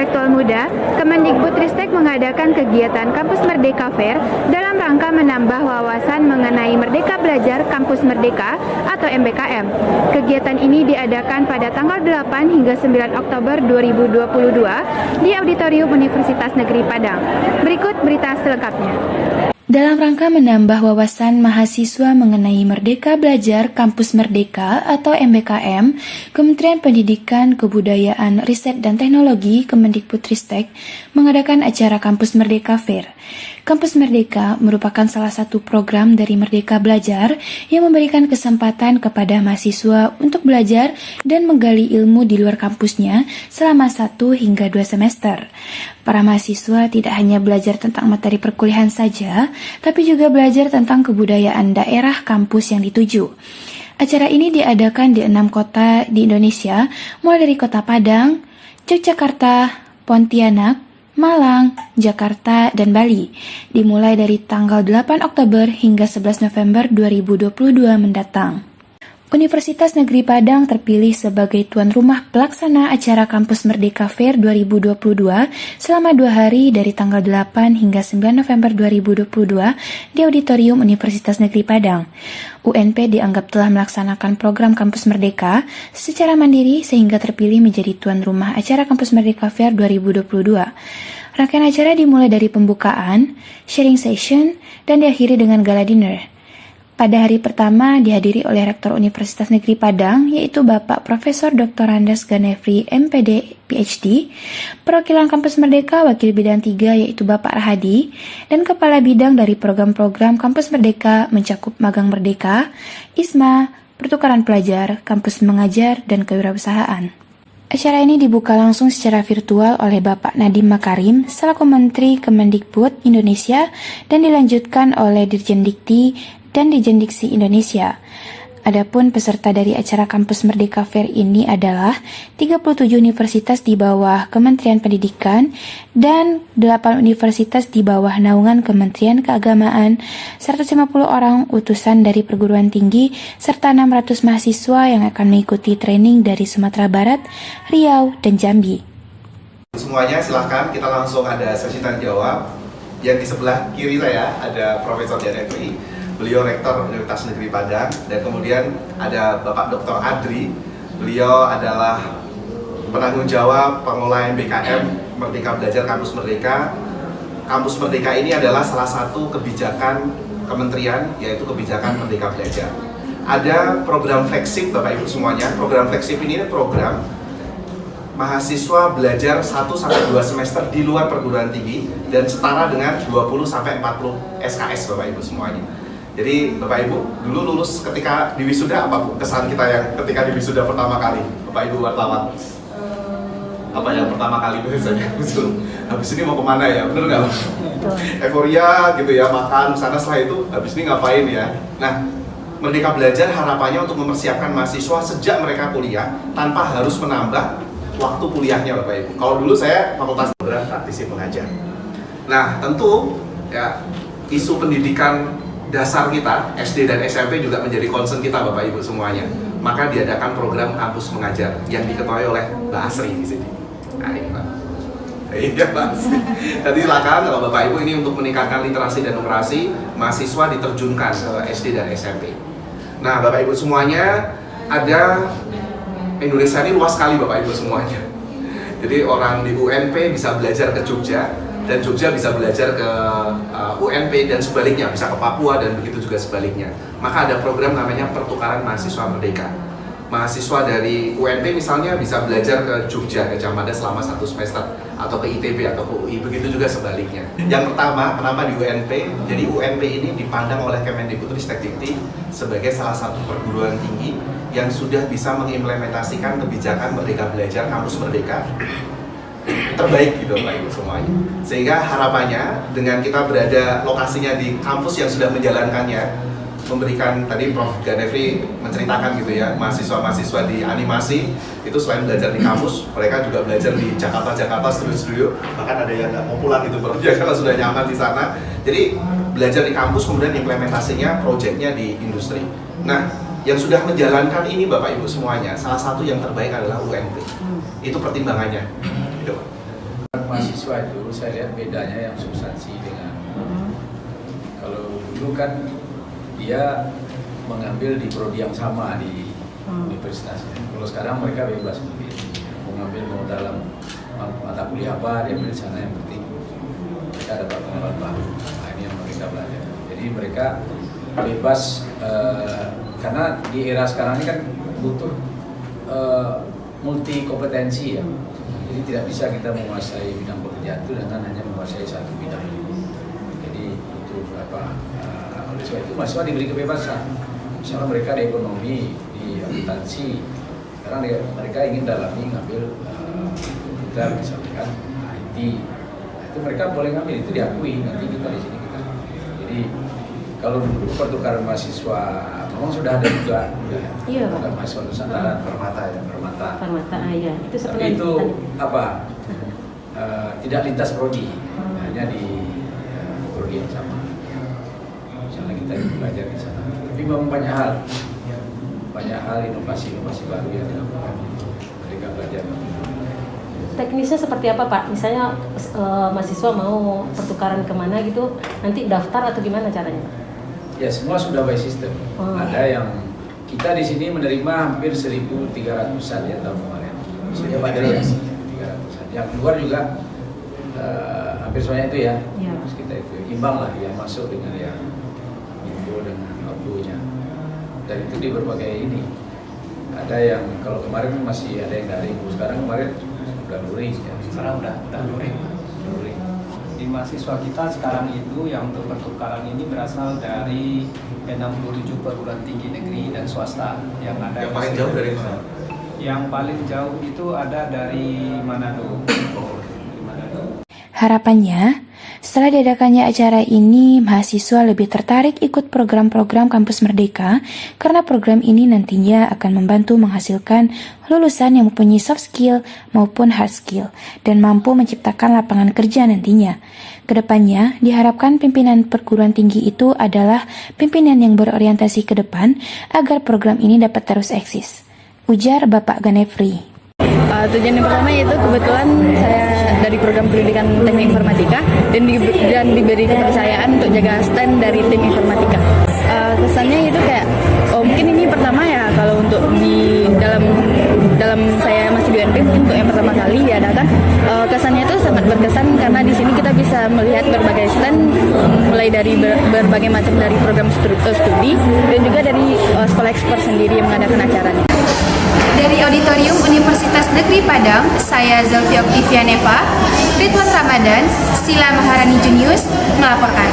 Intelektual Muda, Kemendikbudristek mengadakan kegiatan Kampus Merdeka Fair dalam rangka menambah wawasan mengenai Merdeka Belajar Kampus Merdeka atau MBKM. Kegiatan ini diadakan pada tanggal 8 hingga 9 Oktober 2022 di Auditorium Universitas Negeri Padang. Berikut berita selengkapnya. Dalam rangka menambah wawasan mahasiswa mengenai Merdeka Belajar Kampus Merdeka atau MBKM, Kementerian Pendidikan, Kebudayaan, Riset dan Teknologi Kemendikbudristek mengadakan acara Kampus Merdeka Fair. Kampus Merdeka merupakan salah satu program dari Merdeka Belajar yang memberikan kesempatan kepada mahasiswa untuk belajar dan menggali ilmu di luar kampusnya selama 1 hingga 2 semester. Para mahasiswa tidak hanya belajar tentang materi perkuliahan saja, tapi juga belajar tentang kebudayaan daerah kampus yang dituju. Acara ini diadakan di 6 kota di Indonesia, mulai dari Kota Padang, Yogyakarta, Pontianak, Malang, Jakarta, dan Bali, dimulai dari tanggal 8 Oktober hingga 11 November 2022 mendatang. Universitas Negeri Padang terpilih sebagai tuan rumah pelaksana acara Kampus Merdeka Fair 2022 selama 2 hari dari tanggal 8 hingga 9 November 2022 di Auditorium Universitas Negeri Padang. UNP dianggap telah melaksanakan program Kampus Merdeka secara mandiri sehingga terpilih menjadi tuan rumah acara Kampus Merdeka Fair 2022. Rangkaian acara dimulai dari pembukaan, sharing session, dan diakhiri dengan gala dinner. Pada hari pertama dihadiri oleh Rektor Universitas Negeri Padang, yaitu Bapak Profesor Dr. Andes Ganefri, MPD, PhD, perwakilan Kampus Merdeka Wakil Bidang 3 yaitu Bapak Rahadi, dan Kepala Bidang dari program-program Kampus Merdeka mencakup Magang Merdeka, ISMA, Pertukaran Pelajar, Kampus Mengajar, dan Kewirausahaan. Acara ini dibuka langsung secara virtual oleh Bapak Nadiem Makarim selaku Menteri Kemendikbud Indonesia dan dilanjutkan oleh Dirjen Dikti dan Dirjen Diksi Indonesia. Adapun peserta dari acara Kampus Merdeka Fair ini adalah 37 universitas di bawah Kementerian Pendidikan dan 8 universitas di bawah naungan Kementerian Keagamaan, 150 orang utusan dari perguruan tinggi, serta 600 mahasiswa yang akan mengikuti training dari Sumatera Barat, Riau, dan Jambi. Semuanya silahkan, kita langsung ada sesi tanya jawab. Yang di sebelah kiri saya ada Profesor Ganefri, beliau Rektor Universitas Negeri Padang, dan kemudian ada Bapak Dr. Adri, beliau adalah penanggung jawab pengelola MBKM Merdeka Belajar Kampus Merdeka. Kampus Merdeka ini adalah salah satu kebijakan kementerian, yaitu kebijakan Merdeka Belajar. Ada program flagship Bapak Ibu semuanya. Program flagship ini program mahasiswa belajar 1-2 semester di luar perguruan tinggi dan setara dengan 20-40 SKS Bapak Ibu semuanya. Jadi Bapak Ibu, dulu lulus ketika di wisuda apa Bu? Kesan kita yang ketika di wisuda pertama kali, Bapak Ibu wartawan? Apa yang pertama kali biasanya muncul? Habis ini mau kemana ya? Bener nggak? Euforia gitu ya, makan sana, setelah itu habis ini ngapain ya? Nah, Merdeka Belajar harapannya untuk mempersiapkan mahasiswa sejak mereka kuliah tanpa harus menambah waktu kuliahnya Bapak Ibu. Kalau dulu saya fakultas program praktisi pengajar. Nah, tentu ya isu pendidikan dasar kita, SD dan SMP juga menjadi concern kita Bapak Ibu semuanya. Maka diadakan program kampus mengajar yang diketuai oleh Mbak Asri di sini. Nah ini Pak. Iya Pak Asri. Tadi silakan kalau Bapak Ibu ini untuk meningkatkan literasi dan numerasi, mahasiswa diterjunkan ke SD dan SMP. Nah Bapak Ibu semuanya, ada Indonesia ini luas sekali Bapak Ibu semuanya. Jadi orang di UNP bisa belajar ke Jogja, dan Jogja bisa belajar ke UNP dan sebaliknya, bisa ke Papua dan begitu juga sebaliknya. Maka ada program namanya Pertukaran Mahasiswa Merdeka. Mahasiswa dari UNP misalnya bisa belajar ke Jogja, ke Jamada selama 1 semester, atau ke ITB atau ke UI, begitu juga sebaliknya. Yang pertama, kenapa di UNP? Jadi UNP ini dipandang oleh Kemendikbudristek Dikti sebagai salah satu perguruan tinggi yang sudah bisa mengimplementasikan kebijakan Merdeka Belajar Kampus Merdeka terbaik gitu Pak Ibu semuanya. Sehingga harapannya dengan kita berada lokasinya di kampus yang sudah menjalankannya, memberikan tadi Prof. Ganefri menceritakan gitu ya, mahasiswa-mahasiswa di animasi itu selain belajar di kampus, mereka juga belajar di Jakarta studio-studio, bahkan ada yang nggak mau pulang gitu karena sudah nyaman di sana. Jadi belajar di kampus kemudian implementasinya, proyeknya di industri. Nah, yang sudah menjalankan ini Bapak Ibu semuanya, salah satu yang terbaik adalah UNP. Itu pertimbangannya. Gitu. mahasiswa itu saya lihat bedanya yang substansi dengan kalau dulu kan dia mengambil di prodi yang sama di universitasnya. Kalau sekarang mereka bebas memilih mau ngambil mau dalam mata kuliah apa dia ambil di sana, yang penting mereka dapat pengalaman baru. Nah, ini yang mereka belajar. Jadi mereka bebas karena di era sekarang ini kan butuh multi kompetensi ya. Jadi tidak bisa kita menguasai bidang pekerjaan itu dengan hanya menguasai satu bidang. Jadi untuk oleh sebab itu mahasiswa diberi kebebasan. Misalnya mereka di ekonomi, di akuntansi, sekarang mereka ingin dalami ngambil komputer misalnya kan, IT. Nah, itu mereka boleh ngambil, itu diakui nanti kita di sini kita. Jadi kalau dulu pertukaran mahasiswa memang sudah ada juga, Iya, Pak. bukan mahasiswa Nusantara Permata ya, Permata. Ya. Itu Tapi itu tidak lintas prodi, hanya di prodi yang sama. Misalnya kita belajar di sana. Tapi memang banyak hal inovasi baru yang dilakukan. Mereka belajar. Teknisnya seperti apa, Pak? Misalnya mahasiswa mau pertukaran kemana gitu, nanti daftar atau gimana caranya, Pak? Ya semua sudah by system. Ada yang kita di sini menerima hampir 1.300-an ya tahun kemarin. Sudah pada 300-an. Yang keluar juga hampir semuanya itu ya. Iya. Terus kita itu imbang lah yang masuk dengan yang info dengan outputnya. Dan itu di berbagai ini. Ada yang kalau kemarin masih ada yang daring, sekarang kemarin sudah luring ya. Sekarang udah luring. Di mahasiswa kita sekarang itu yang untuk pertukaran ini berasal dari 67 perguruan tinggi negeri dan swasta yang ada. Yang paling jauh dari mana? Yang paling jauh itu ada dari Manado. Harapannya, setelah diadakannya acara ini, mahasiswa lebih tertarik ikut program-program Kampus Merdeka karena program ini nantinya akan membantu menghasilkan lulusan yang mempunyai soft skill maupun hard skill dan mampu menciptakan lapangan kerja nantinya. Kedepannya, diharapkan pimpinan perguruan tinggi itu adalah pimpinan yang berorientasi ke depan agar program ini dapat terus eksis. Ujar Bapak Ganefri. Tujuan yang pertama yaitu kebetulan saya dari program pendidikan teknik informatika dan diberi kepercayaan untuk jaga stand dari tim informatika. Kesannya itu kayak mungkin ini pertama ya kalau untuk di dalam saya masih di UNP mungkin untuk yang pertama kali diadakan. Kesannya itu sangat berkesan karena di sini kita bisa melihat berbagai stand mulai dari berbagai macam dari program studi dan juga dari sekolah ekspor sendiri yang mengadakan acara ini. Dari Auditorium Universitas Negeri Padang, saya Zelfia Oktivianeva, Ridwan Ramadan, Sila Maharani Junius melaporkan.